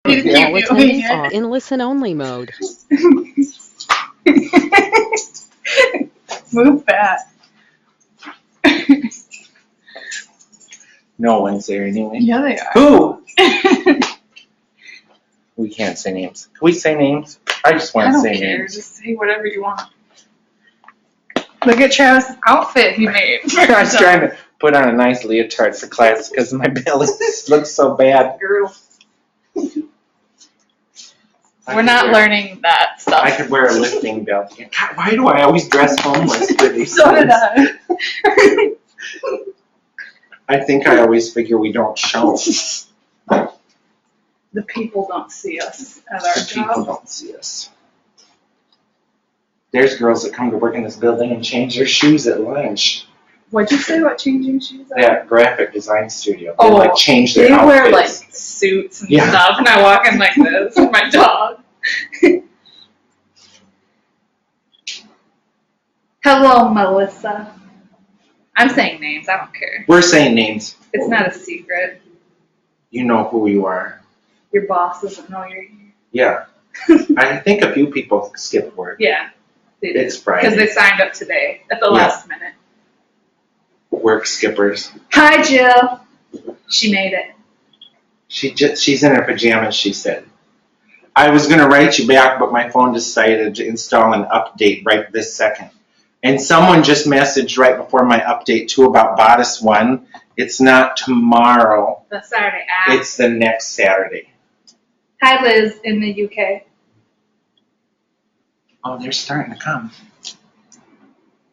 All attendants are in listen-only mode. Move back. No one's there anyway. Yeah, they are. Who? We can't say names. Can we say names? I just want to say names. Just say whatever you want. Look at Travis' outfit he made. I was trying to put on a nice leotard for class because my belly looks so bad. Girl. We're not learning that stuff. I could wear a lifting belt. God, why do I always dress homeless for these So did things? I. I think I always figure we don't show. The people don't see us at our The people job. don't see us. There's girls that come to work in this building and change their shoes at lunch. What'd you say about changing shoes? That graphic design studio. They like change their they outfits. wear like suits and stuff, and I walk in like this with my dog. Hello, Melissa. I'm saying names. I don't care. We're saying names. It's not a secret. You know who you are. Your boss doesn't know you're here. Yeah. I think a few people skip work. Yeah, they did. It's Friday. Because they signed up today at the last minute. Work skippers. Hi, Jill. She made it. She's in her pajamas, she said. I was going to write you back, but my phone decided to install an update right this second. And someone just messaged right before my update, too, about Bodice 1. It's not tomorrow. The Saturday after. It's the next Saturday. Hi, Liz, in the UK. Oh, they're starting to come.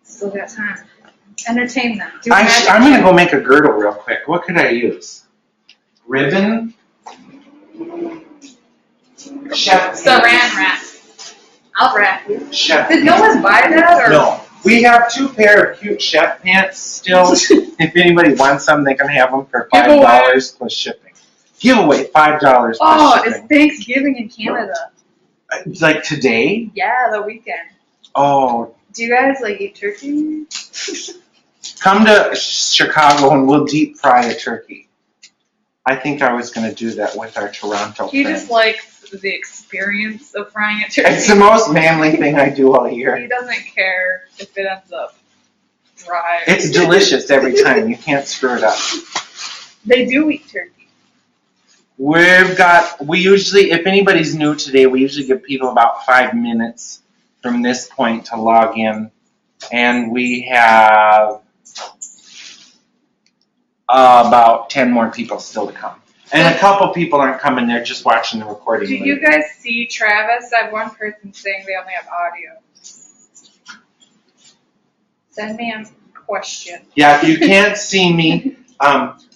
Still got time. Entertain them. I'm going to go make a girdle real quick. What could I use? Ribbon? Chef. Saran wrap. I'll wrap you. Chef. Did no one buy that? Or? No. We have 2 pair of cute chef pants still. If anybody wants them, they can have them for $5 plus shipping. Giveaway, $5 plus shipping. It's Thanksgiving in Canada. Like today? Yeah, the weekend. Oh. Do you guys like eat turkey? Come to Chicago and we'll deep fry a turkey. I think I was going to do that with our Toronto He friends. just likes the experience of frying a turkey. It's the most manly thing I do all year. He doesn't care if it ends up dry. It's delicious every time. You can't screw it up. They do eat turkey. We usually, if anybody's new today, we usually give people about 5 minutes from this point to log in. And we have about 10 more people still to come. And a couple people aren't coming, they're just watching the recording. Do you guys see Travis? I have one person saying they only have audio. Send me a question. Yeah, if you can't see me,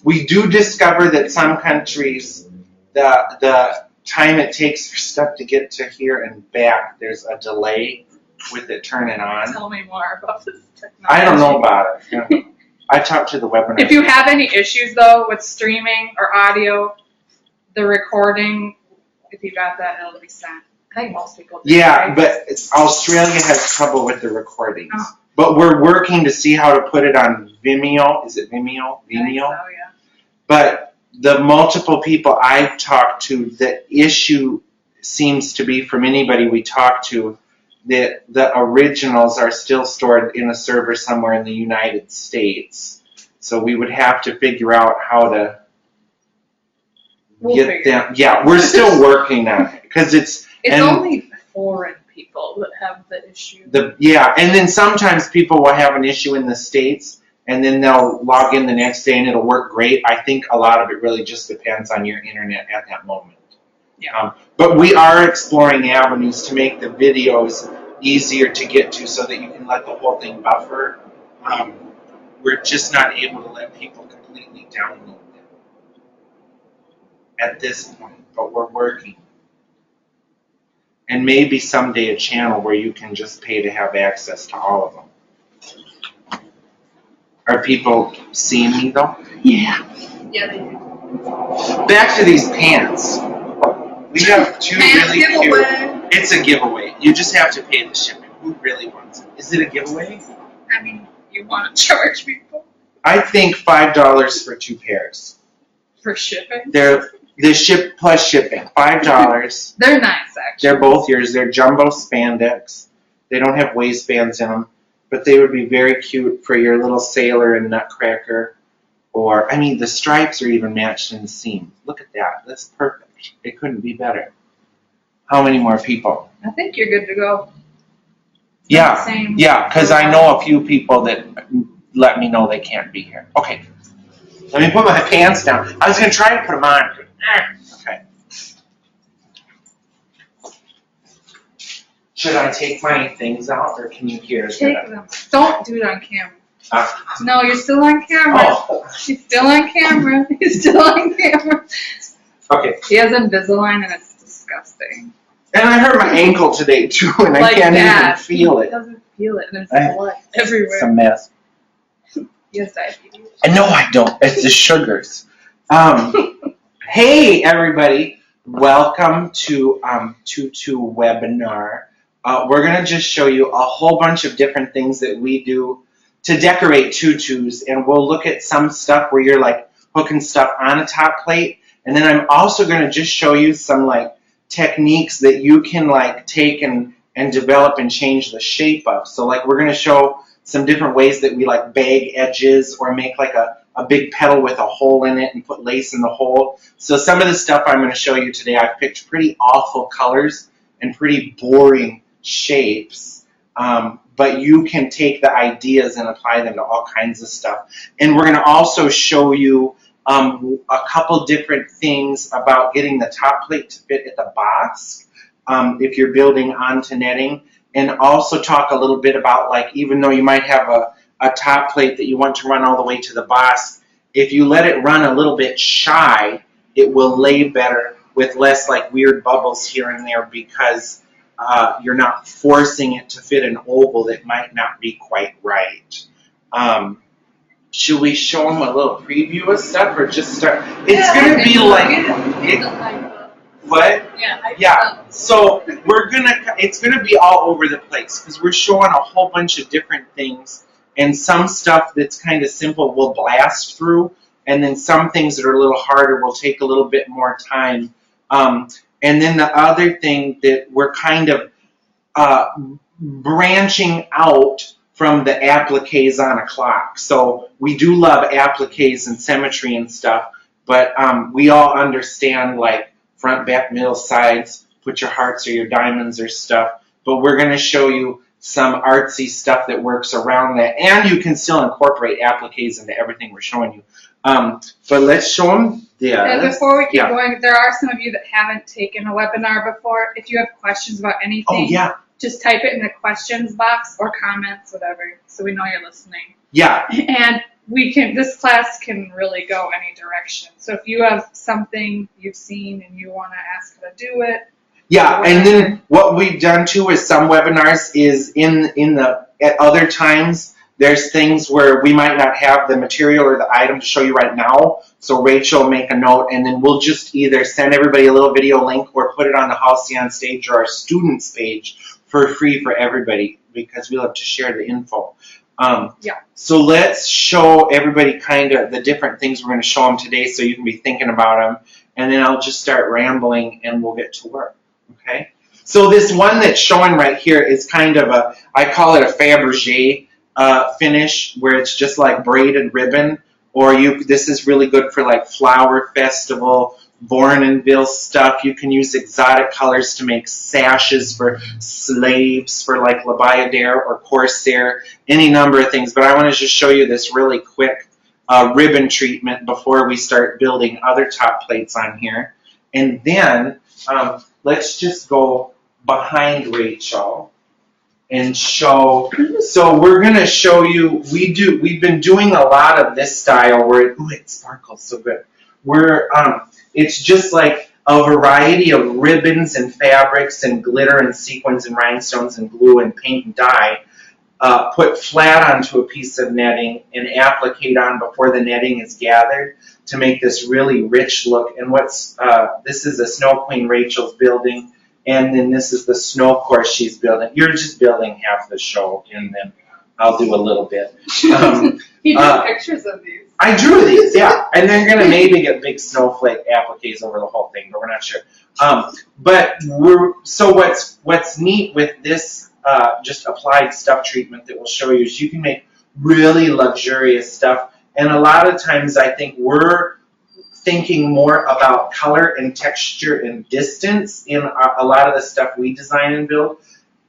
we do discover that some countries, the time it takes for stuff to get to here and back, there's a delay with it turning on. Tell me more about this technology. I don't know about it. I talked to the webinar. If you have any issues, though, with streaming or audio, the recording, if you got that, it'll be sent. I think most people do. Yeah, right? but Australia has trouble with the recordings. Oh. But we're working to see how to put it on Vimeo. Is it Vimeo? Vimeo? Oh, yeah. But the multiple people I've talked to, the issue seems to be from anybody we talk to, that the originals are still stored in a server somewhere in the United States. So we would have to figure out how to get them. Yeah, we're still working on it because it's only foreign people that have the issue. And then sometimes people will have an issue in the States and then they'll log in the next day and it'll work great. I think a lot of it really just depends on your internet at that moment. Yeah. But we are exploring avenues to make the videos easier to get to so that you can let the whole thing buffer. We're just not able to let people completely download them at this point, but we're working. And maybe someday a channel where you can just pay to have access to all of them. Are people seeing me though? Yeah. Yeah, they do. Back to these pants. We have 2 really giveaway. cute. It's a giveaway. You just have to pay the shipping. Who really wants it? Is it a giveaway? I mean, you want to charge people I think $5 for 2 pairs. for shipping? The ship plus shipping, $5. They're nice, actually. They're both yours. They're jumbo spandex. They don't have waistbands in them, but they would be very cute for your little sailor and nutcracker. Or, I mean, the stripes are even matched in the seam. Look at that. That's perfect. It couldn't be better. How many more people? I think you're good to go. Yeah, Same. yeah, because I know a few people that let me know they can't be here. Okay. Let me put my pants down. I was going to try to put them on. Okay. Should I take my things out, or can you hear it? Take them. Don't do it on camera. Uh, No, you're still on camera. oh, He's still on camera. He's still on camera. okay. He has Invisalign and it's disgusting. And I hurt my ankle today, too, and I Like can't that. even feel He it. doesn't feel it. And I- there's blood everywhere. It's a mess. He has diabetes. No, I don't. It's the sugars. Hey, everybody. Welcome to Tutu webinar. We're going to just show you a whole bunch of different things that we do to decorate tutus, and we'll look at some stuff where you're like hooking stuff on a top plate, and then I'm also going to just show you some like techniques that you can like take and develop and change the shape of. So like we're going to show some different ways that we like bag edges or make like a big petal with a hole in it and put lace in the hole. So some of the stuff I'm going to show you today, I've picked pretty awful colors and pretty boring shapes, but you can take the ideas and apply them to all kinds of stuff. And we're going to also show you a couple different things about getting the top plate to fit at the box if you're building onto netting, and also talk a little bit about like even though you might have a top plate that you want to run all the way to the box, if you let it run a little bit shy, it will lay better with less like weird bubbles here and there because you're not forcing it to fit an oval that might not be quite right. Should we show them a little preview of stuff or just start? It's going to be like... What? Yeah. So it's gonna be all over the place because we're showing a whole bunch of different things, and some stuff that's kind of simple we'll blast through, and then some things that are a little harder will take a little bit more time. And then the other thing that we're kind of branching out from the appliques on a clock. So we do love appliques and symmetry and stuff, but we all understand like front, back, middle, sides, put your hearts or your diamonds or stuff. But we're going to show you some artsy stuff that works around that. And you can still incorporate appliques into everything we're showing you. But let's show them this. And before we keep going, there are some of you that haven't taken a webinar before. If you have questions about anything, just type it in the questions box or comments, whatever, so we know you're listening. Yeah. And this class can really go any direction. So if you have something you've seen and you want to ask how to do it. Yeah, and then what we've done too with some webinars is at other times, there's things where we might not have the material or the item to show you right now. So Rachel will make a note, and then we'll just either send everybody a little video link or put it on the Halsey Onstage or our students page for free for everybody because we love to share the info. So let's show everybody kind of the different things we're going to show them today so you can be thinking about them. And then I'll just start rambling and we'll get to work. Okay? So this one that's showing right here is kind of I call it a Faberg finish where it's just like braided ribbon. Or this is really good for like flower festival, Bournonville stuff. You can use exotic colors to make sashes for slaves for like La Bayadere or Corsair, any number of things. But I want to just show you this really quick ribbon treatment before we start building other top plates on here. And then let's just go behind Rachel and show. So we're going to show you, we've been doing a lot of this style where it sparkles so good. It's just like a variety of ribbons and fabrics and glitter and sequins and rhinestones and glue and paint and dye put flat onto a piece of netting and applique on before the netting is gathered to make this really rich look. And this is a Snow Queen Rachel's building, and then this is the snow course she's building. You're just building half the show, and then I'll do a little bit. He drew pictures of these. I drew these, yeah. And they're going to maybe get big snowflake appliques over the whole thing, but we're not sure. So what's neat with this just applied stuff treatment that we'll show you is you can make really luxurious stuff. And a lot of times I think we're thinking more about color and texture and distance in a lot of the stuff we design and build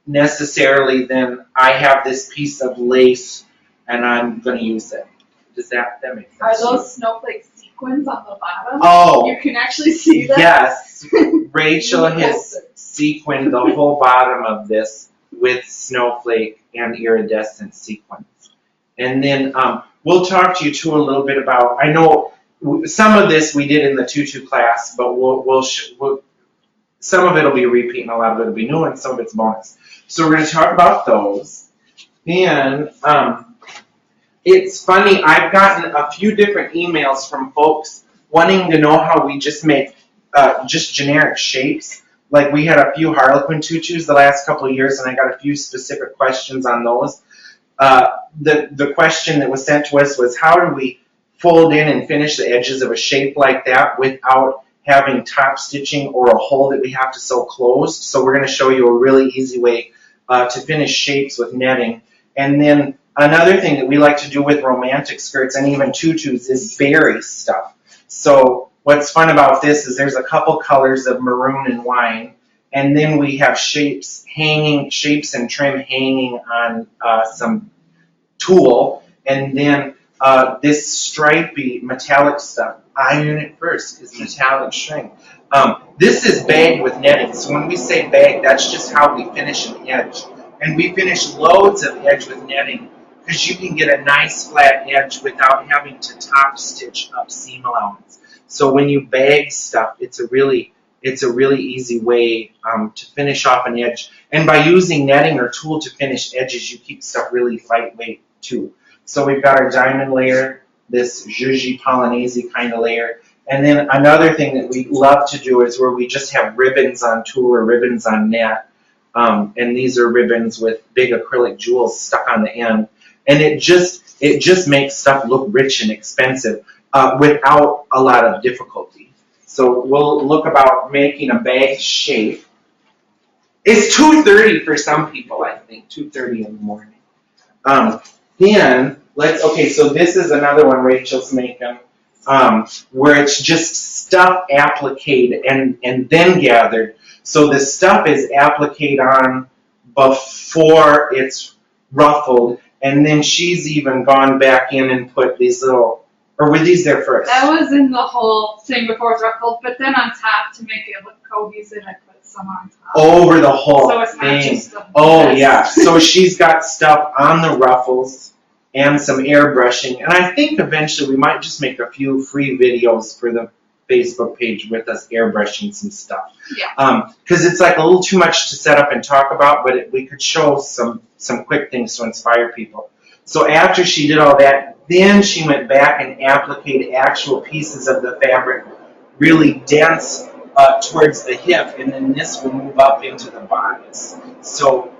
necessarily than I have this piece of lace and I'm going to use it. Does that make sense? Are those snowflake sequins on the bottom? Oh. You can actually see that? Yes. Rachel has sequined the whole bottom of this with snowflake and iridescent sequins. And then we'll talk to you too a little bit about, I know some of this we did in the Tutu class, but we'll some of it will be repeat and a lot of it will be new and some of it's bonus. So we're going to talk about those. Then it's funny, I've gotten a few different emails from folks wanting to know how we just make just generic shapes. Like we had a few Harlequin tutus the last couple of years and I got a few specific questions on those. The question that was sent to us was how do we fold in and finish the edges of a shape like that without having top stitching or a hole that we have to sew closed. So we're going to show you a really easy way to finish shapes with netting. And then another thing that we like to do with romantic skirts and even tutus is bury stuff. So what's fun about this is there's a couple colors of maroon and wine, and then we have shapes and trim hanging on some tulle, and then this stripy metallic stuff. Iron it first because metallic shrink. This is bagged with netting. So when we say bag, that's just how we finish an edge. And we finish loads of edge with netting because you can get a nice flat edge without having to top stitch up seam allowance. So when you bag stuff, it's a really easy way to finish off an edge. And by using netting or tulle to finish edges, you keep stuff really lightweight too. So we've got our diamond layer, this Zhuzhi Polonaise kind of layer. And then another thing that we love to do is where we just have ribbons on tulle or ribbons on net. And these are ribbons with big acrylic jewels stuck on the end. And it just makes stuff look rich and expensive without a lot of difficulty. So we'll look about making a bag shape. It's 2:30 for some people, I think, 2:30 in the morning. Then so this is another one Rachel's making, where it's just stuff appliqued and then gathered. So the stuff is appliqued on before it's ruffled, and then she's even gone back in and put these little, or were these there first? That was in the whole thing before it's ruffled, but then on top to make it look cohesive, I put some on top. Over the whole so it's thing. Not just a mess. Yeah. So she's got stuff on the ruffles and some airbrushing, and I think eventually we might just make a few free videos for the Facebook page with us airbrushing some stuff. Yeah. Because it's like a little too much to set up and talk about, but we could show some quick things to inspire people. So after she did all that, then she went back and appliqued actual pieces of the fabric, really dense towards the hip, and then this will move up into the bodice. So,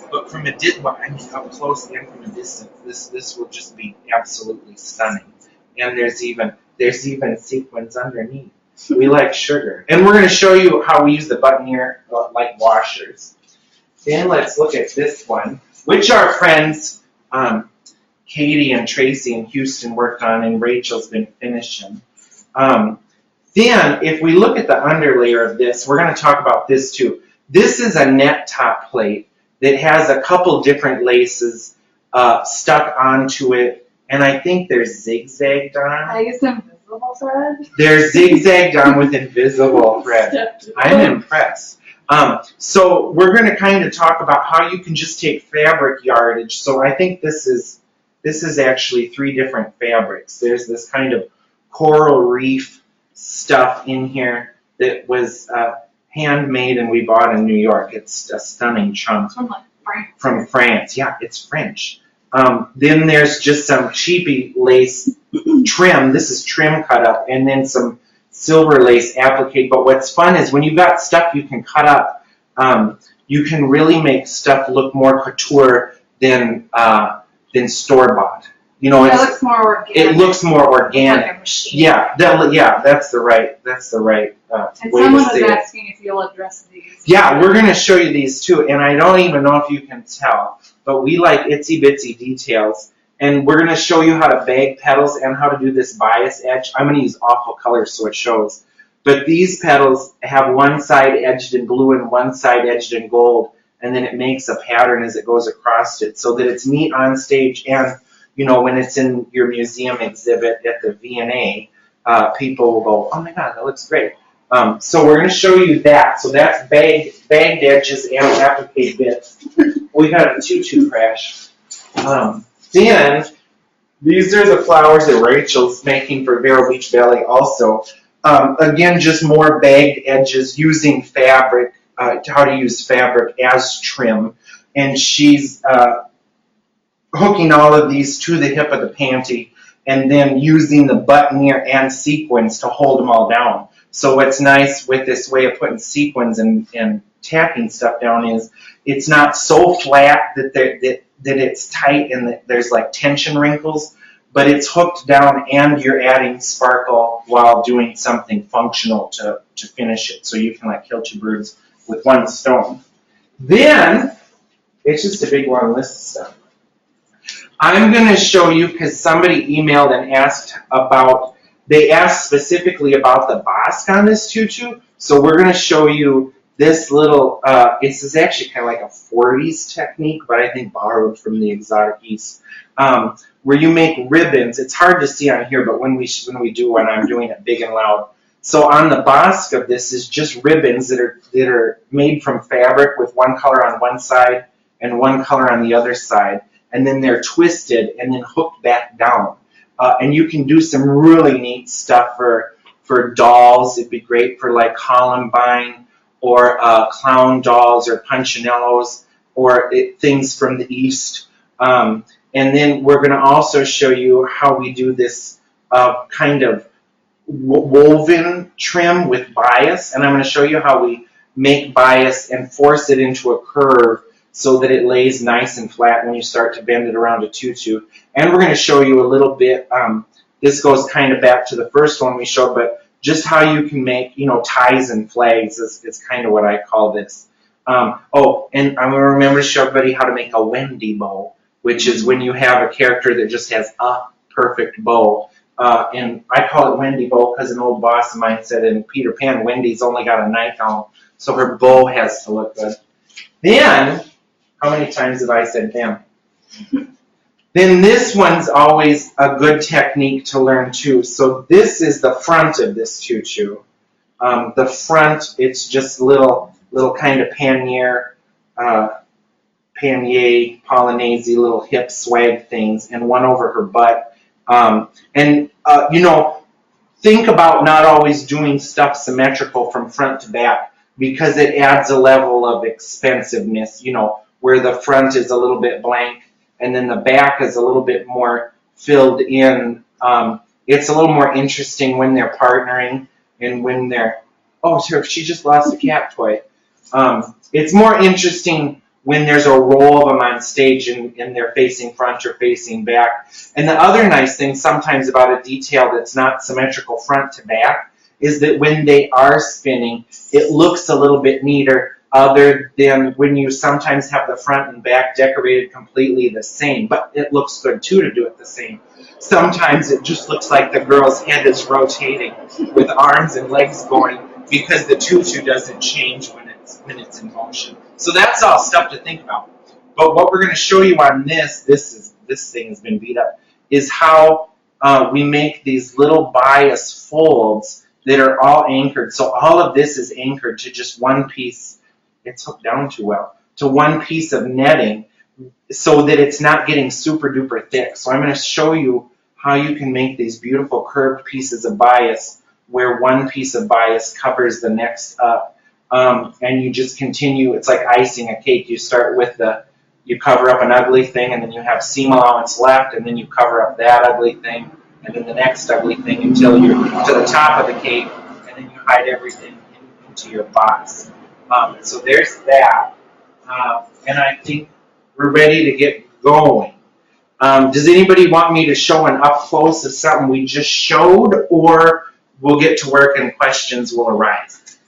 but from up close and from a distance, this will just be absolutely stunning. And there's even sequins underneath. We like sugar. And we're going to show you how we use the button-ear like washers. Then let's look at this one, which our friends Katie and Tracy in Houston worked on and Rachel's been finishing. Then if we look at the underlayer of this, we're going to talk about this too. This is a net top plate that has a couple different laces stuck onto it. And I think they're zigzagged on. I used invisible thread. They're zigzagged on with invisible thread. I'm impressed. So we're going to kind of talk about how you can just take fabric yardage. So I think this is actually 3 different fabrics. There's this kind of coral reef stuff in here that was handmade and we bought in New York. It's a stunning chunk. From France. Yeah, it's French. Then there's just some cheapy lace trim. This is trim cut up, and then some silver lace applique. But what's fun is when you've got stuff you can cut up, you can really make stuff look more couture than store-bought. You know, it looks more organic. It looks more organic. Like a machine. Yeah, that's the right and way to say someone was it. asking if you'll address these. Yeah, we're going to show you these too, and I don't even know if you can tell, but we like itsy bitsy details, and we're going to show you how to bag petals and how to do this bias edge. I'm going to use awful colors so it shows, but these petals have one side edged in blue and one side edged in gold, and then it makes a pattern as it goes across it, so that it's neat on stage, and you know, when it's in your museum exhibit at the V&A, people will go, oh my God, that looks great. So we're going to show you that. So that's bagged edges and applique bits. We got a tutu crash. Then, these are the flowers that Rachel's making for Vero Beach Ballet also. Again, just more bagged edges using fabric, how to use fabric as trim. And she's hooking all of these to the hip of the panty and then using the buttonniere and sequins to hold them all down. So what's nice with this way of putting sequins and tacking stuff down is it's not so flat that it's tight and that there's like tension wrinkles, but it's hooked down and you're adding sparkle while doing something functional to finish it. So you can like kill two birds with one stone. Then, it's just a big long list of stuff. I'm going to show you, because somebody emailed and they asked specifically about the basque on this tutu, so we're going to show you this little, this is actually kind of like a 40s technique, but I think borrowed from the exotic East, where you make ribbons. It's hard to see on here, but when I'm doing it big and loud. So on the basque of this is just ribbons that are made from fabric with one color on one side and one color on the other side. And then they're twisted and then hooked back down. And you can do some really neat stuff for dolls. It'd be great for like Columbine or clown dolls or punchinellos or things from the East. And then we're going to also show you how we do this kind of woven trim with bias. And I'm going to show you how we make bias and force it into a curve so that it lays nice and flat when you start to bend it around a tutu. And we're going to show you a little bit, this goes kind of back to the first one we showed, but just how you can make, ties and flags is kind of what I call this. Oh, and I'm going to remember to show everybody how to make a Wendy bow, which is when you have a character that just has a perfect bow. And I call it Wendy bow because an old boss of mine said in Peter Pan, Wendy's only got a knife on, so her bow has to look good. Then, how many times have I said them? Then this one's always a good technique to learn too. So this is the front of this tutu. The front, it's just little kind of pannier, Polonaise, little hip swag things, and one over her butt. Think about not always doing stuff symmetrical from front to back because it adds a level of expensiveness, where the front is a little bit blank and then the back is a little bit more filled in. It's a little more interesting when they're partnering and when they're, oh, she just lost a cat toy. It's more interesting when there's a row of them on stage and they're facing front or facing back. And the other nice thing sometimes about a detail that's not symmetrical front to back is that when they are spinning, it looks a little bit neater other than when you sometimes have the front and back decorated completely the same. But it looks good, too, to do it the same. Sometimes it just looks like the girl's head is rotating with arms and legs going because the tutu doesn't change when it's in motion. So that's all stuff to think about. But what we're going to show you on this thing has been beat up, is how we make these little bias folds that are all anchored. So all of this is anchored to just one piece. It's hooked down too well. To one piece of netting so that it's not getting super duper thick. So I'm going to show you how you can make these beautiful curved pieces of bias where one piece of bias covers the next up. And you just continue. It's like icing a cake. You start with you cover up an ugly thing, and then you have seam allowance left, and then you cover up that ugly thing, and then the next ugly thing until you're to the top of the cake, and then you hide everything into your box. So there's that. And I think we're ready to get going. Does anybody want me to show an up close of something we just showed, or we'll get to work and questions will arise?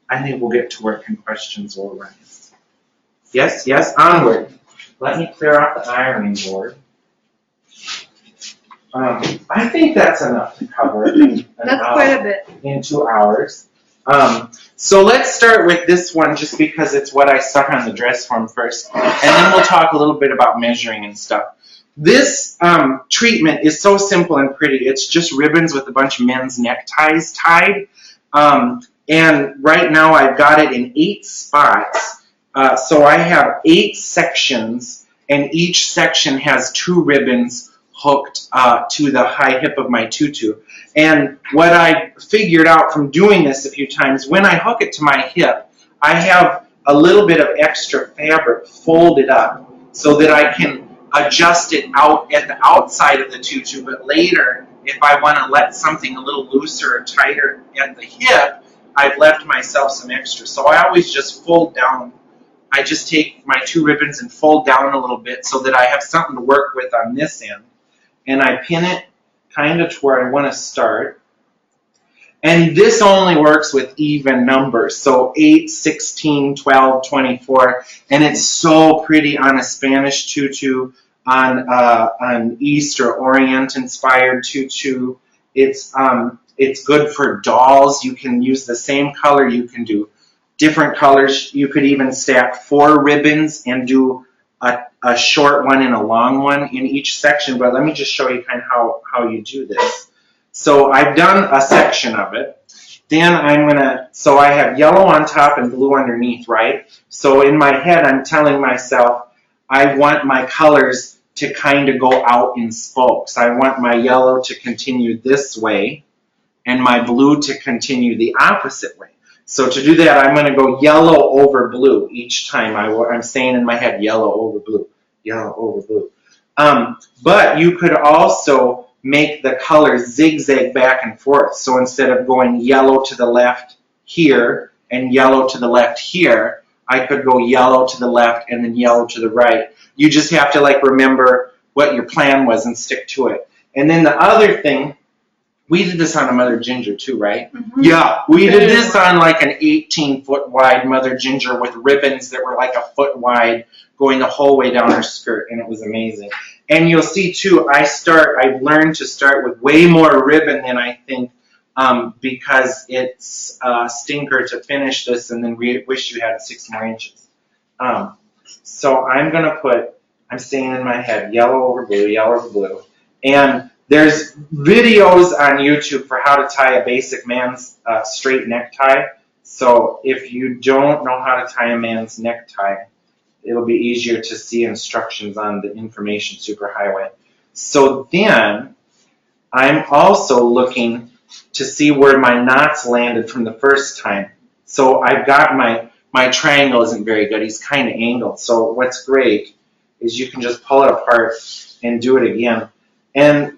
I think we'll get to work and questions will arise. Yes, yes, onward. Let me clear out the ironing board. I think that's enough to cover That's quite a bit. In 2 hours. So let's start with this one just because it's what I stuck on the dress form first. And then we'll talk a little bit about measuring and stuff. This treatment is so simple and pretty. It's just ribbons with a bunch of men's neckties tied. And right now I've got it in 8 spots. So I have 8 sections, and each section has 2 ribbons hooked to the high hip of my tutu. And what I figured out from doing this a few times, when I hook it to my hip, I have a little bit of extra fabric folded up so that I can adjust it out at the outside of the tutu, but later, if I want to let something a little looser or tighter at the hip, I've left myself some extra. So I always just fold down. I just take my 2 ribbons and fold down a little bit so that I have something to work with on this end. And I pin it kind of to where I want to start. And this only works with even numbers, so 8, 16, 12, 24, and it's so pretty on a Spanish tutu, on East or Orient inspired tutu. It's good for dolls. You can use the same color. You can do different colors. You could even stack 4 ribbons and do a short one and a long one in each section, but let me just show you kind of how you do this. So I've done a section of it. Then so I have yellow on top and blue underneath, right? So in my head, I'm telling myself, I want my colors to kind of go out in spokes. I want my yellow to continue this way and my blue to continue the opposite way. So to do that, I'm going to go yellow over blue each time. I'm saying in my head, yellow over blue, yellow over blue. But you could also make the colors zigzag back and forth. So instead of going yellow to the left here and yellow to the left here, I could go yellow to the left and then yellow to the right. You just have to remember what your plan was and stick to it. And then the other thing, we did this on a Mother Ginger too, right? Mm-hmm. Yeah, we did this on an 18-foot wide Mother Ginger with ribbons that were a foot wide going the whole way down her skirt, and it was amazing. And you'll see too, I've learned to start with way more ribbon than I think because it's a stinker to finish this and then wish you had 6 more inches. So I'm going to I'm saying in my head, yellow over blue, and there's videos on YouTube for how to tie a basic man's straight necktie. So if you don't know how to tie a man's necktie, it'll be easier to see instructions on the information superhighway. So then I'm also looking to see where my knots landed from the first time. So I've got my triangle isn't very good. He's kind of angled. So what's great is you can just pull it apart and do it again. And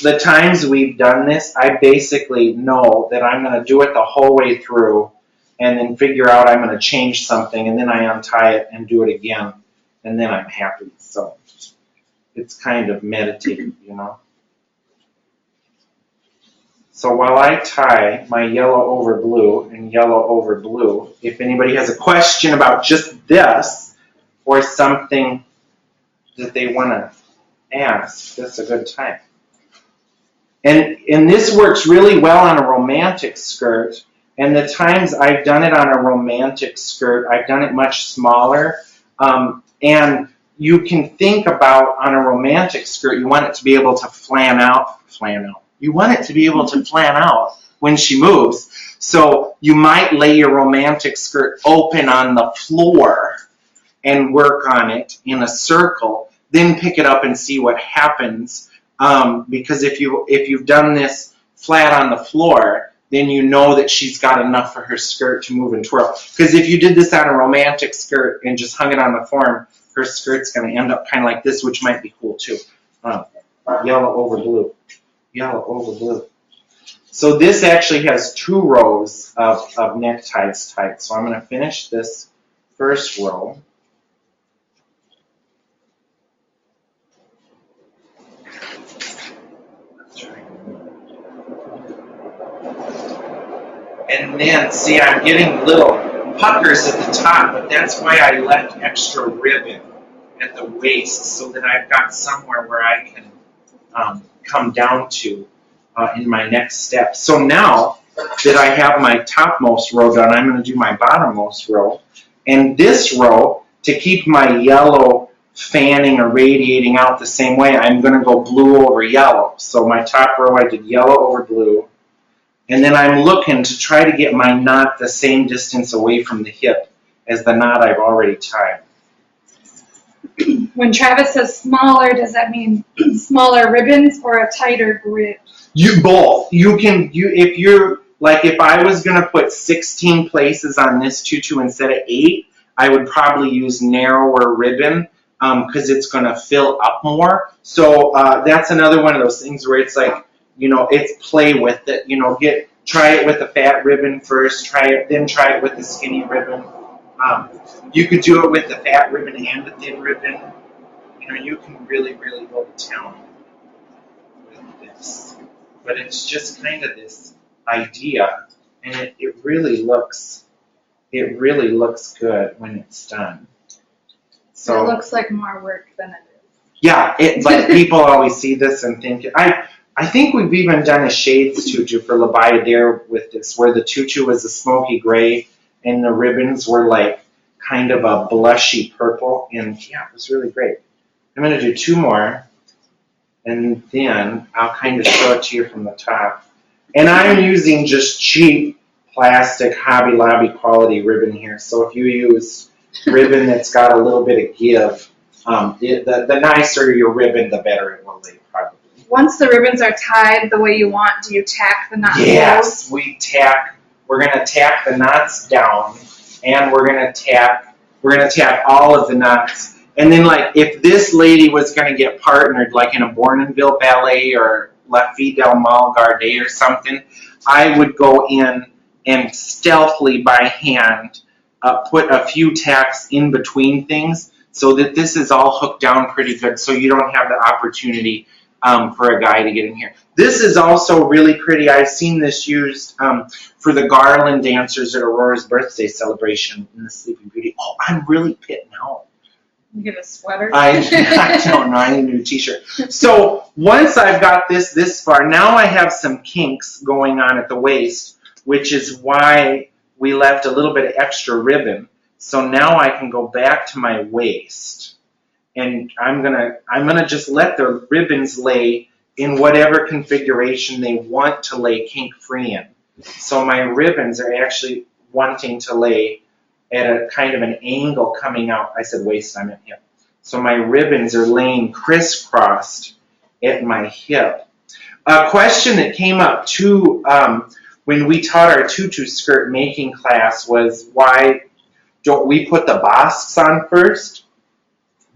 the times we've done this, I basically know that I'm going to do it the whole way through and then figure out I'm going to change something, and then I untie it and do it again, and then I'm happy. So it's kind of meditative, So while I tie my yellow over blue and yellow over blue, if anybody has a question about just this or something that they want to ask, that's a good time. And this works really well on a romantic skirt. And the times I've done it on a romantic skirt, I've done it much smaller. And you can think about on a romantic skirt, you want it to be able to flan out. You want it to be able to flan out when she moves. So you might lay your romantic skirt open on the floor and work on it in a circle. Then pick it up and see what happens. Because if you've done this flat on the floor, then you know that she's got enough for her skirt to move and twirl. Because if you did this on a romantic skirt and just hung it on the form, her skirt's going to end up kind of like this, which might be cool too. Yellow over blue. Yellow over blue. So this actually has 2 rows of neckties tied. So I'm going to finish this first row. And then, see, I'm getting little puckers at the top, but that's why I left extra ribbon at the waist so that I've got somewhere where I can come down to in my next step. So now that I have my topmost row done, I'm going to do my bottommost row. And this row, to keep my yellow fanning or radiating out the same way, I'm going to go blue over yellow. So my top row, I did yellow over blue. And then I'm looking to try to get my knot the same distance away from the hip as the knot I've already tied. When Travis says smaller, does that mean smaller ribbons or a tighter grid? You both. If you're like, if I was gonna put 16 places on this tutu instead of 8, I would probably use narrower ribbon because it's gonna fill up more. So that's another one of those things where it's like, it's play with it. Try it with the fat ribbon first. Then try it with the skinny ribbon. You could do it with the fat ribbon and the thin ribbon. You can really, really go to town with this. But it's just kind of this idea, and it really looks good when it's done. So it looks like more work than it is. Yeah, like people always see this and think I think we've even done a shades tutu for La Bayadere with this, where the tutu was a smoky gray and the ribbons were like kind of a blushy purple, and yeah, it was really great. I'm going to do 2 more, and then I'll kind of show it to you from the top. And I'm using just cheap plastic Hobby Lobby quality ribbon here. So if you use ribbon that's got a little bit of give, the nicer your ribbon, the better it will lay, probably. Once the ribbons are tied the way you want, do you tack the knot? Yes, we tack. We're going to tack the knots down, and we're going to tack all of the knots. And then, like, if this lady was going to get partnered, like in a Bournonville ballet or La Fille del Mal Garde or something, I would go in and stealthily by hand put a few tacks in between things so that this is all hooked down pretty good, so you don't have the opportunity for a guy to get in here. This is also really pretty. I've seen this used for the garland dancers at Aurora's birthday celebration in the Sleeping Beauty. Oh, I'm really pitting out. You get a sweater? I don't know. I need a new t-shirt. So once I've got this far, now I have some kinks going on at the waist, which is why we left a little bit of extra ribbon. So now I can go back to my waist, and I'm gonna just let the ribbons lay in whatever configuration they want to lay kink free in. So my ribbons are actually wanting to lay at a kind of an angle coming out. I said waist, I meant hip. So my ribbons are laying crisscrossed at my hip. A question that came up too when we taught our tutu skirt making class was, why don't we put the basques on first?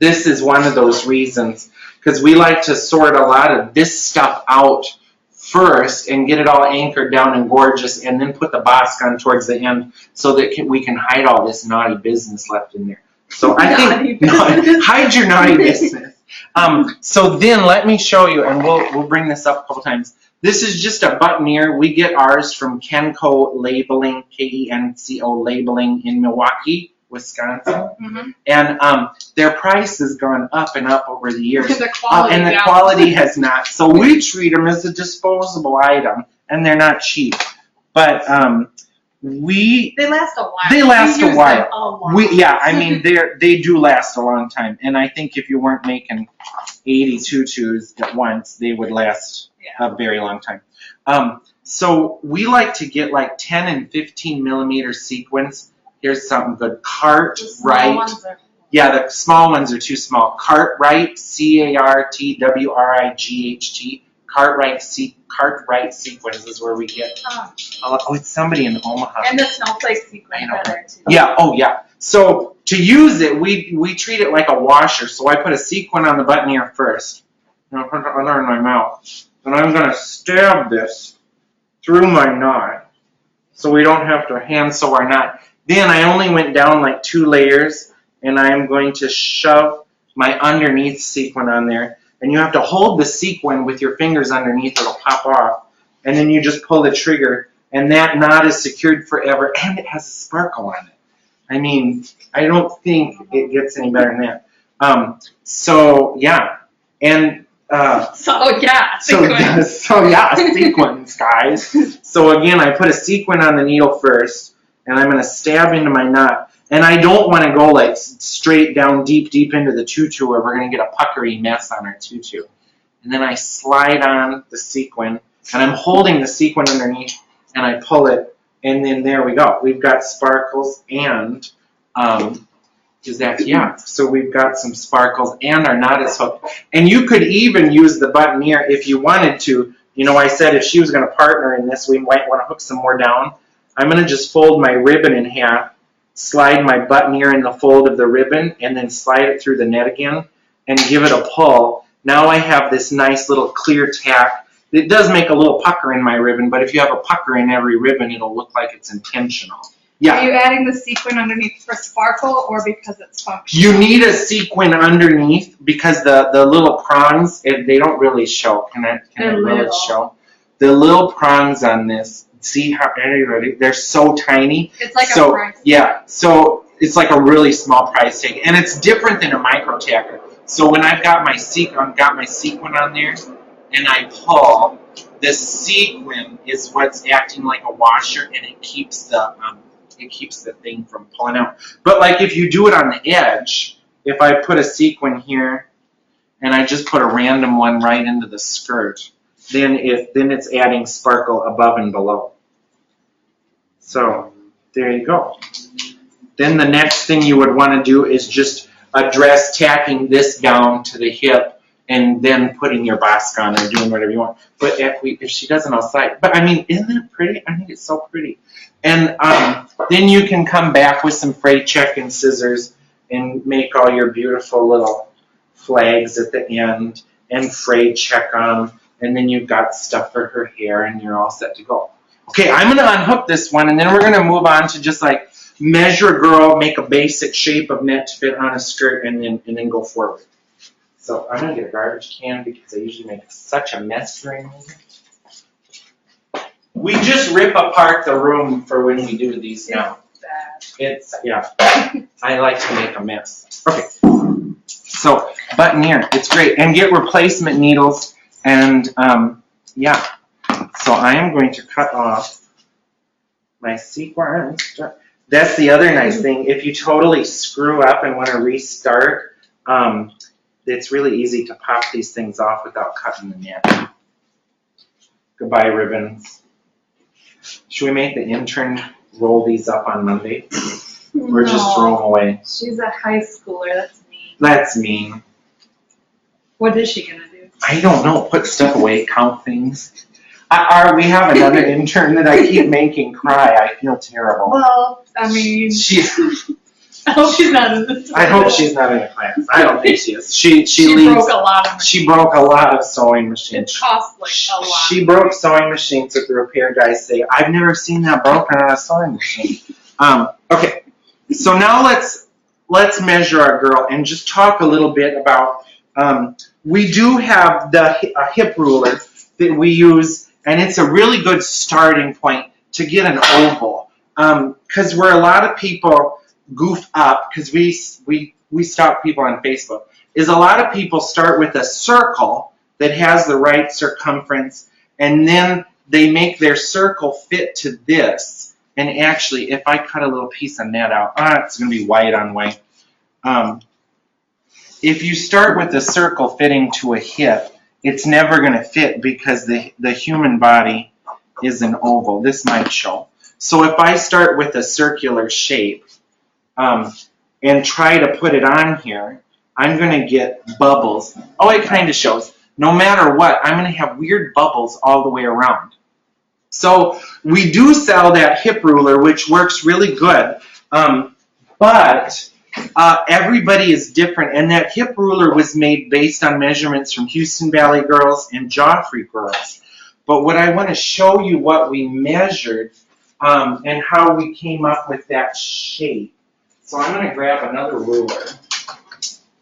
This is one of those reasons, because we like to sort a lot of this stuff out first and get it all anchored down and gorgeous, and then put the basque on towards the end so that we can hide all this naughty business left in there. So I think hide your naughty business. So then let me show you, and we'll bring this up a couple times. This is just a buttoneer. We get ours from Kenco Labeling, Kenco Labeling in Milwaukee, Wisconsin. Mm-hmm. And their price has gone up and up over the years. And the quality has not. So we treat them as a disposable item, and they're not cheap. But they last a while. They last a while. They do last a long time. And I think if you weren't making 80 tutus at once, they would last a very long time. So we like to get like 10 and 15 millimeter sequins. Here's something good. Cartwright. Yeah, the small ones are too small. Cartwright, Cartwright. Cartwright sequins is where we get. It's somebody in Omaha. And the snowflake sequin better too. Yeah. Oh, yeah. So to use it, we treat it like a washer. So I put a sequin on the buttoneer first. And I'll put it under my mouth. And I'm going to stab this through my knot, so we don't have to hand sew our knot. Then I only went down like 2 layers, and I'm going to shove my underneath sequin on there. And you have to hold the sequin with your fingers underneath, it'll pop off. And then you just pull the trigger, and that knot is secured forever, and it has a sparkle on it. I mean, I don't think it gets any better than that. So yeah, and sequins, guys. So again, I put a sequin on the needle first, and I'm going to stab into my knot. And I don't want to go like straight down deep into the tutu, or we're going to get a puckery mess on our tutu. And then I slide on the sequin, and I'm holding the sequin underneath, and I pull it, and then there we go. We've got sparkles and so we've got some sparkles, and our knot is hooked. And you could even use the buttoneer if you wanted to. You know, I said if she was going to partner in this, we might want to hook some more down. I'm going to just fold my ribbon in half, slide my buttoneer in the fold of the ribbon, and then slide it through the net again and give it a pull. Now I have this nice little clear tack. It does make a little pucker in my ribbon, but if you have a pucker in every ribbon, it'll look like it's intentional. Yeah. Are you adding the sequin underneath for sparkle or because it's functional? You need a sequin underneath because the little prongs, they don't really show. Can it really show? The little prongs on this, see how, everybody, they're so tiny. It's like a price tag. Yeah, so it's like a really small price tag. And it's different than a micro tacker. So when I've got my sequin on there and I pull, the sequin is what's acting like a washer, and it keeps the thing from pulling out. But like if you do it on the edge, if I put a sequin here and I just put a random one right into the skirt, then it's adding sparkle above and below. So there you go. Then the next thing you would want to do is just address tacking this down to the hip and then putting your basque on or doing whatever you want. But if she doesn't outside, but I mean, isn't that pretty? I think it's so pretty. And then you can come back with some frayed check and scissors and make all your beautiful little flags at the end and frayed check on them. And then you've got stuff for her hair, and you're all set to go. Okay, I'm going to unhook this one, and then we're going to move on to just like measure a girl, make a basic shape of net to fit on a skirt, and then go forward. So I'm going to get a garbage can because I usually make such a mess during these. We just rip apart the room for when we do these now. I like to make a mess. Okay, so buttoneer, it's great. And get replacement needles, and so I am going to cut off my sequence. That's the other nice thing. If you totally screw up and want to restart, it's really easy to pop these things off without cutting the net. Goodbye, ribbons. Should we make the intern roll these up on Monday? Or just throw them away? She's a high schooler. That's mean. That's mean. What is she going to do? I don't know. Put stuff away, count things. We have another intern that I keep making cry. I feel terrible. Well, I mean... I hope she's not in this. I hope she's not in the class. I don't think she is. She broke a lot of machines. She broke a lot of sewing machines. It cost like a lot. She broke sewing machines that the repair guys say, I've never seen that broken on a sewing machine. Okay, so now let's measure our girl and just talk a little bit about, we do have a hip ruler that we use, and it's a really good starting point to get an oval. Because where a lot of people goof up, because we stalk people on Facebook, is a lot of people start with a circle that has the right circumference, and then they make their circle fit to this. And actually, if I cut a little piece of net out, it's going to be white on white. If you start with a circle fitting to a hip, it's never going to fit because the human body is an oval. This might show. So if I start with a circular shape, and try to put it on here, I'm going to get bubbles. Oh, it kind of shows. No matter what, I'm going to have weird bubbles all the way around. So we do sell that hip ruler, which works really good, but everybody is different. And that hip ruler was made based on measurements from Houston Valley girls and Joffrey girls. But what I want to show you what we measured and how we came up with that shape. So I'm going to grab another ruler.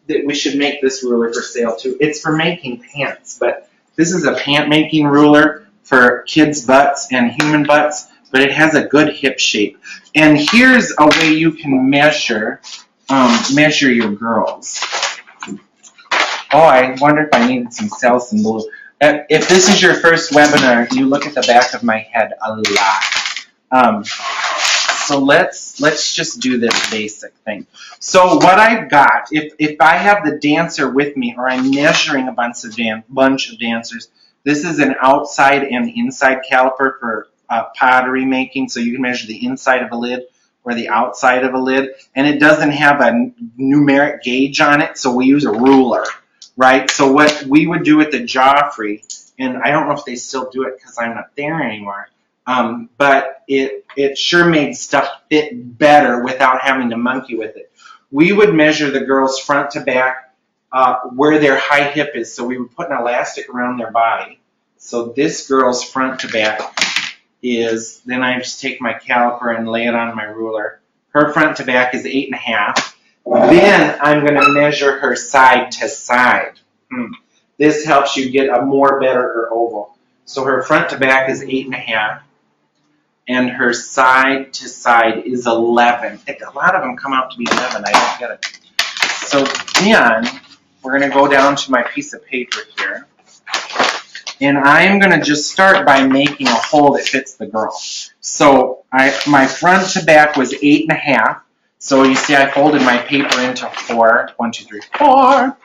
That we should make this ruler for sale too. It's for making pants, but this is a pant making ruler for kids' butts and human butts. but it has a good hip shape. And here's a way you can measure your girls. Oh, I wonder if I needed some Selsun blue. If this is your first webinar, you look at the back of my head a lot. So let's just do this basic thing. So what I've got, if I have the dancer with me, or I'm measuring a bunch of dancers, this is an outside and inside caliper for pottery making, so you can measure the inside of a lid or the outside of a lid, and it doesn't have a numeric gauge on it, so we use a ruler, right? So what we would do at the Joffrey, and I don't know if they still do it because I'm not there anymore, but it sure made stuff fit better without having to monkey with it. We would measure the girls front to back where their high hip is. So we would put an elastic around their body. So this girl's front to back is, then I just take my caliper and lay it on my ruler. Her front to back is 8.5. Then I'm going to measure her side to side. This helps you get a more better oval. So her front to back is 8.5. And her side to side is 11. A lot of them come out to be 11. I don't get it. So then we're going to go down to my piece of paper here. And I'm going to just start by making a hole that fits the girl. So my front to back was 8.5. So you see I folded my paper into 4. 1, 2, 3, 4.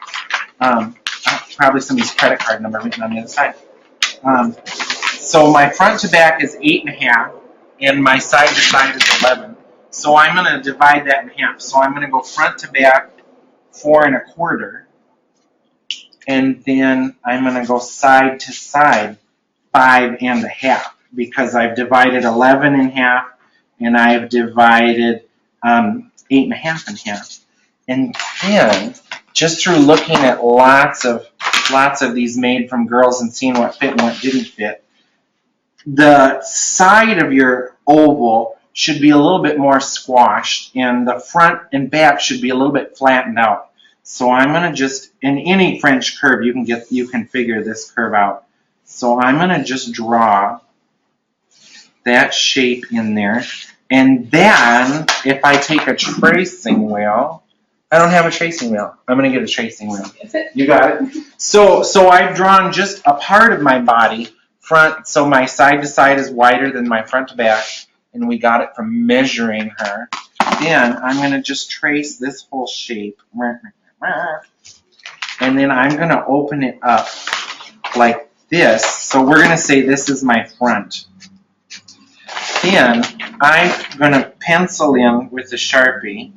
Probably somebody's credit card number written on the other side. So my front to back is 8.5. And my side to side is 11. So I'm going to divide that in half. So I'm going to go front to back 4.25. And then I'm going to go side to side 5.5, because I've divided 11 in half and I've divided 8.5 in half. And then, just through looking at lots of these made from girls and seeing what fit and what didn't fit, the side of your oval should be a little bit more squashed, and the front and back should be a little bit flattened out. So I'm going to just, in any French curve, you can figure this curve out. So I'm going to just draw that shape in there. And then, if I take a tracing wheel, I don't have a tracing wheel. I'm going to get a tracing wheel. You got it? So I've drawn just a part of my body, front, so my side to side is wider than my front to back, and we got it from measuring her. Then I'm going to just trace this whole shape. And then I'm going to open it up like this. So we're going to say this is my front. Then I'm going to pencil in with the Sharpie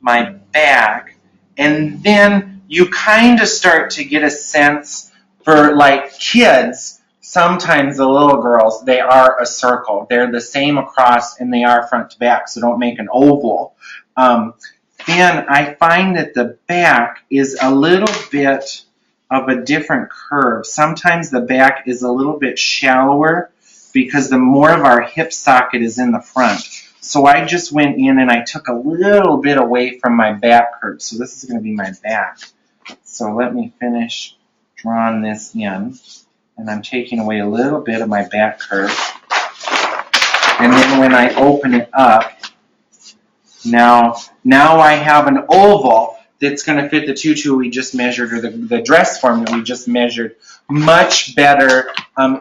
my back. And then you kind of start to get a sense for, like, kids. Sometimes the little girls, they are a circle. They're the same across and they are front to back. So don't make an oval. Then I find that the back is a little bit of a different curve. Sometimes the back is a little bit shallower because the more of our hip socket is in the front. So I just went in and I took a little bit away from my back curve. So this is going to be my back. So let me finish drawing this in. And I'm taking away a little bit of my back curve. And then when I open it up, now I have an oval that's going to fit the tutu we just measured, or the dress form that we just measured, much better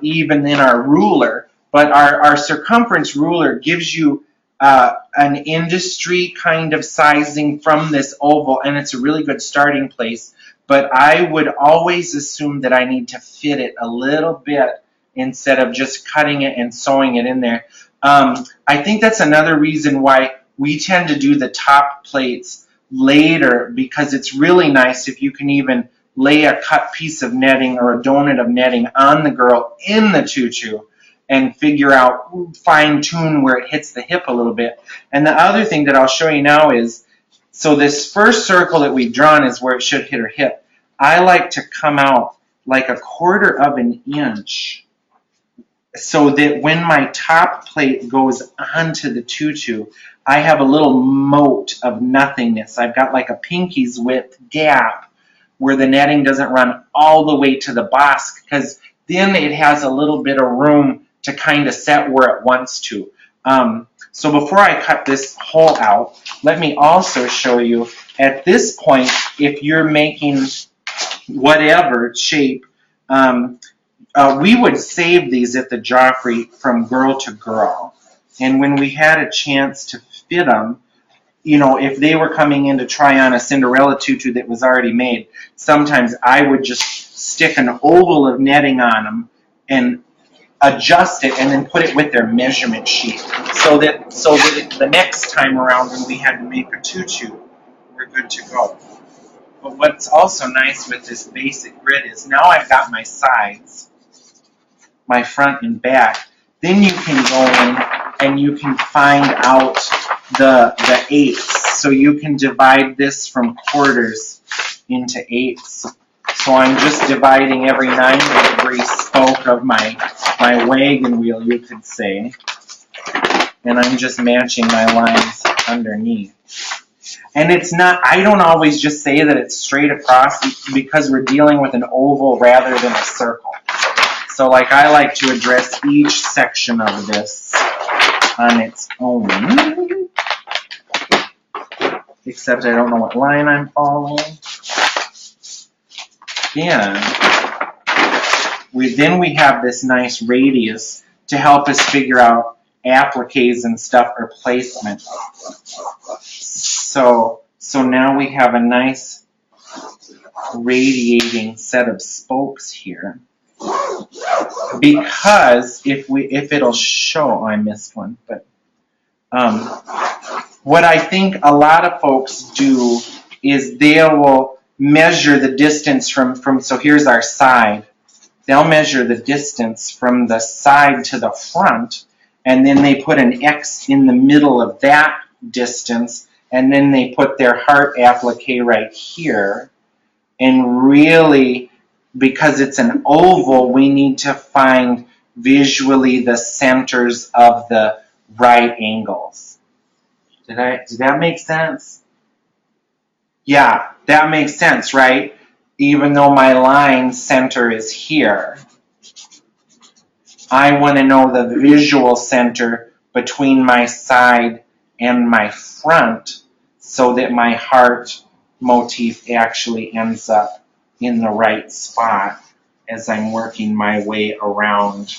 even than our ruler. But our circumference ruler gives you an industry kind of sizing from this oval, and it's a really good starting place. But I would always assume that I need to fit it a little bit instead of just cutting it and sewing it in there. I think that's another reason why we tend to do the top plates later, because it's really nice if you can even lay a cut piece of netting or a donut of netting on the girl in the tutu and figure out, fine-tune where it hits the hip a little bit. And the other thing that I'll show you now is, so this first circle that we've drawn is where it should hit her hip. I like to come out like 1/4 of an inch so that when my top plate goes onto the tutu, I have a little moat of nothingness. I've got like a pinky's width gap where the netting doesn't run all the way to the boss, because then it has a little bit of room to kind of set where it wants to. So before I cut this hole out, let me also show you, at this point, if you're making whatever shape, we would save these at the Joffrey from girl to girl. And when we had a chance to fit them, you know, if they were coming in to try on a Cinderella tutu that was already made, sometimes I would just stick an oval of netting on them and adjust it and then put it with their measurement sheet so that the next time around when we had to make a tutu, we're good to go. But what's also nice with this basic grid is now I've got my sides, my front and back. Then you can go in and you can find out the eighths. So you can divide this from quarters into eighths. So I'm just dividing every 90-degree spoke of my wagon wheel, you could say. And I'm just matching my lines underneath. And it's not, I don't always just say that it's straight across because we're dealing with an oval rather than a circle. So like I like to address each section of this on its own. Except I don't know what line I'm following. Then we have this nice radius to help us figure out appliques and stuff or placement. So now we have a nice radiating set of spokes here. Because if it'll show, I missed one, but what I think a lot of folks do is they will measure the distance from so here's our side. They'll measure the distance from the side to the front, and then they put an X in the middle of that distance, and then they put their heart applique right here. And really, because it's an oval, we need to find visually the centers of the right angles. Did that make sense? Yeah, that makes sense, right? Even though my line center is here, I want to know the visual center between my side and my front so that my heart motif actually ends up in the right spot as I'm working my way around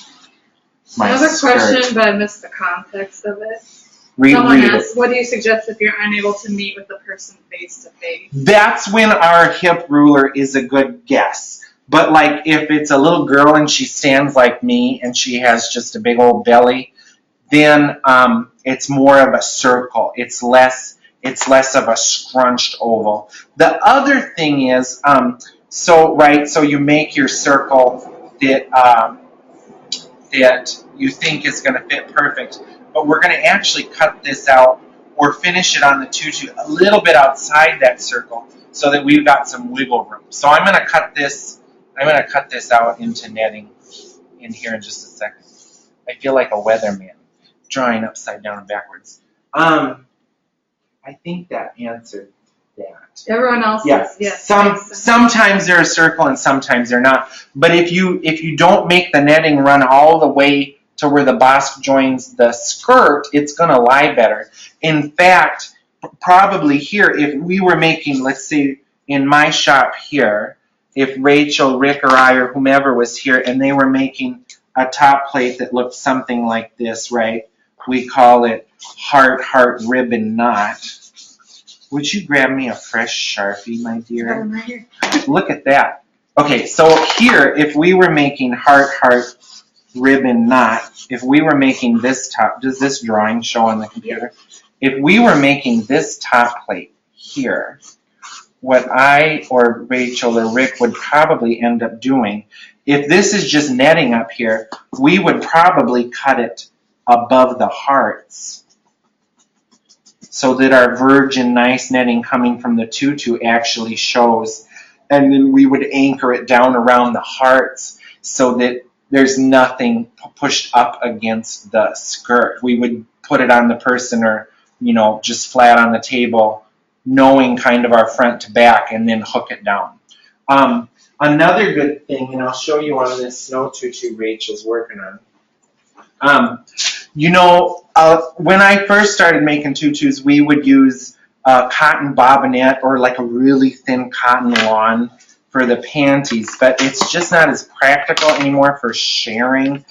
my Another skirt. question, but I missed the context of it. Someone asked, what do you suggest if you're unable to meet with the person face to face? That's when our hip ruler is a good guess. But like if it's a little girl and she stands like me and she has just a big old belly, then it's more of a circle. It's less of a scrunched oval. The other thing is, so you make your circle that you think is going to fit perfect, but we're going to actually cut this out or finish it on the tutu a little bit outside that circle so that we've got some wiggle room. So I'm going to cut this out into netting in here in just a second. I feel like a weatherman drawing upside down and backwards. I think that answered that. Everyone else yes. Sometimes they're a circle and sometimes they're not. But if you don't make the netting run all the way to where the basque joins the skirt, it's going to lie better. In fact, probably here, if we were making, let's say in my shop here, if Rachel, Rick, or I, or whomever was here, and they were making a top plate that looked something like this, right? We call it heart, ribbon, knot. Would you grab me a fresh Sharpie, my dear? Look at that. Okay, so here, if we were making heart, ribbon, knot, if we were making this top, does this drawing show on the computer? Yeah. If we were making this top plate here, what I or Rachel or Rick would probably end up doing, if this is just netting up here, we would probably cut it above the hearts so that our virgin nice netting coming from the tutu actually shows, and then we would anchor it down around the hearts so that there's nothing pushed up against the skirt. We would put it on the person or, just flat on the table, knowing kind of our front to back, and then hook it down. Another good thing, and I'll show you on this snow tutu Rachel's working on, When I first started making tutus, we would use cotton bobinette or like a really thin cotton lawn for the panties, but it's just not as practical anymore for sharing.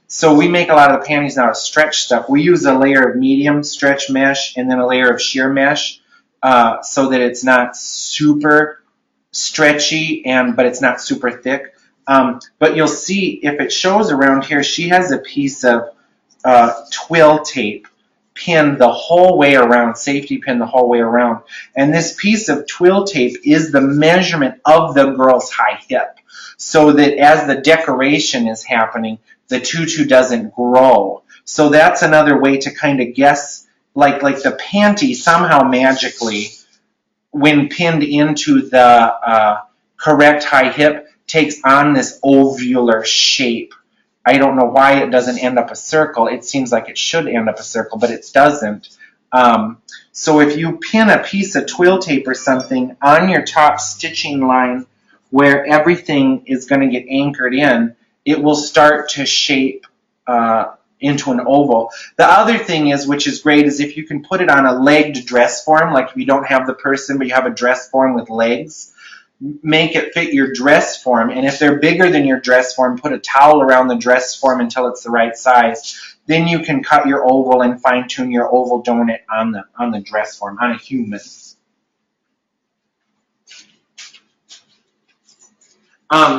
So we make a lot of the panties now of stretch stuff. We use a layer of medium stretch mesh and then a layer of sheer mesh so that it's not super stretchy but it's not super thick. But you'll see if it shows around here, she has a piece of twill tape pinned the whole way around, safety pin the whole way around. And this piece of twill tape is the measurement of the girl's high hip, so that as the decoration is happening, the tutu doesn't grow. So that's another way to kind of guess, like the panty somehow magically, when pinned into the correct high hip, takes on this ovular shape. I don't know why it doesn't end up a circle. It seems like it should end up a circle, but it doesn't. So if you pin a piece of twill tape or something on your top stitching line where everything is going to get anchored in, it will start to shape into an oval. The other thing is, which is great, is if you can put it on a legged dress form, like if you don't have the person but you have a dress form with legs, make it fit your dress form, and if they're bigger than your dress form, put a towel around the dress form until it's the right size. Then you can cut your oval and fine-tune your oval donut on the dress form, on a human.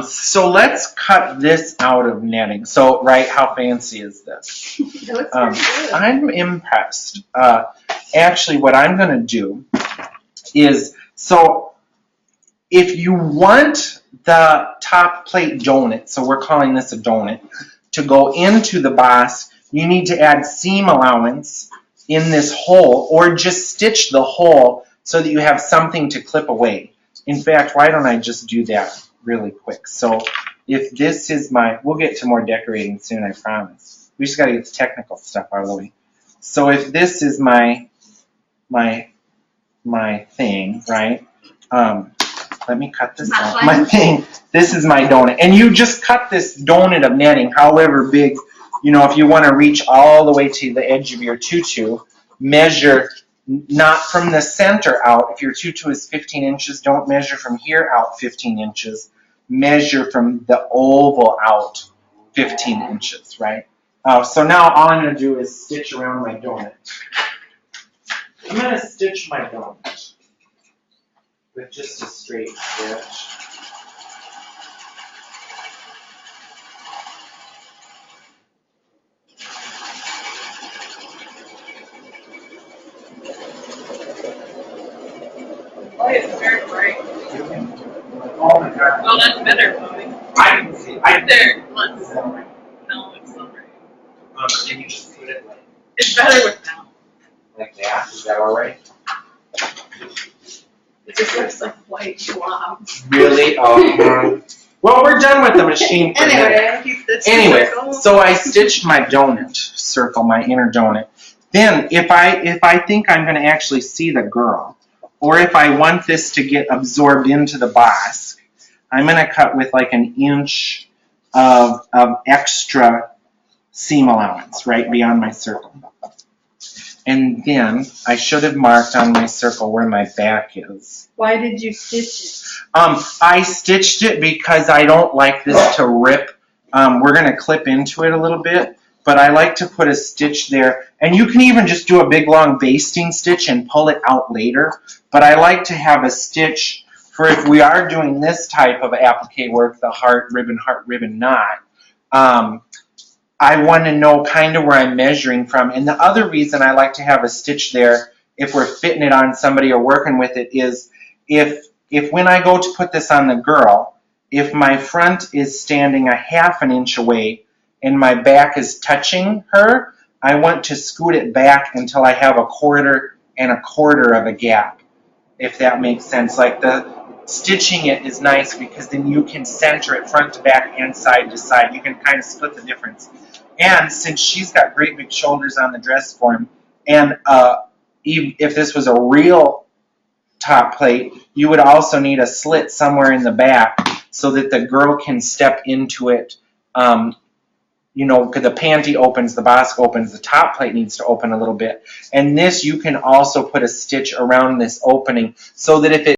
So let's cut this out of netting. So, right, how fancy is this? It looks pretty good. I'm impressed. Actually, what I'm going to do is, so if you want the top plate donut, so we're calling this a donut, to go into the boss, you need to add seam allowance in this hole, or just stitch the hole so that you have something to clip away. In fact, why don't I just do that really quick? So if this is we'll get to more decorating soon, I promise. We just got to get the technical stuff out of the way. So if this is my thing, right? Let me cut this out. My thing, this is my donut. And you just cut this donut of netting, however big, if you want to reach all the way to the edge of your tutu, measure not from the center out. If your tutu is 15 inches, don't measure from here out 15 inches. Measure from the oval out 15 inches, right? So now all I'm going to do is stitch around my donut. I'm going to stitch my donut with just a straight stitch. Oh, it's very bright. Oh my God. Oh, that's better, Bobby. I can see. There, let's. No, it's not right. Can you just put it It's better with now. like that? Is that all right? It just looks like white blobs. Really? Oh. Well, we're done with the machine for now. Anyway, so I stitched my donut circle, my inner donut. Then, if I think I'm going to actually see the girl, or if I want this to get absorbed into the boss, I'm going to cut with like an inch of extra seam allowance right beyond my circle. And then I should have marked on my circle where my back is. Why did you stitch it? I stitched it because I don't like this to rip. We're going to clip into it a little bit, but I like to put a stitch there. And you can even just do a big long basting stitch and pull it out later. But I like to have a stitch for if we are doing this type of applique work, the heart ribbon knot. I want to know kind of where I'm measuring from. And the other reason I like to have a stitch there, if we're fitting it on somebody or working with it, is if when I go to put this on the girl, if my front is standing a half an inch away and my back is touching her, I want to scoot it back until I have a quarter and a quarter of a gap, if that makes sense. Like stitching it is nice because then you can center it front to back and side to side. You can kind of split the difference. And since she's got great big shoulders on the dress form, and if this was a real top plate, you would also need a slit somewhere in the back so that the girl can step into it you know, because the panty opens, the basque opens, the top plate needs to open a little bit. And this, you can also put a stitch around this opening so that if it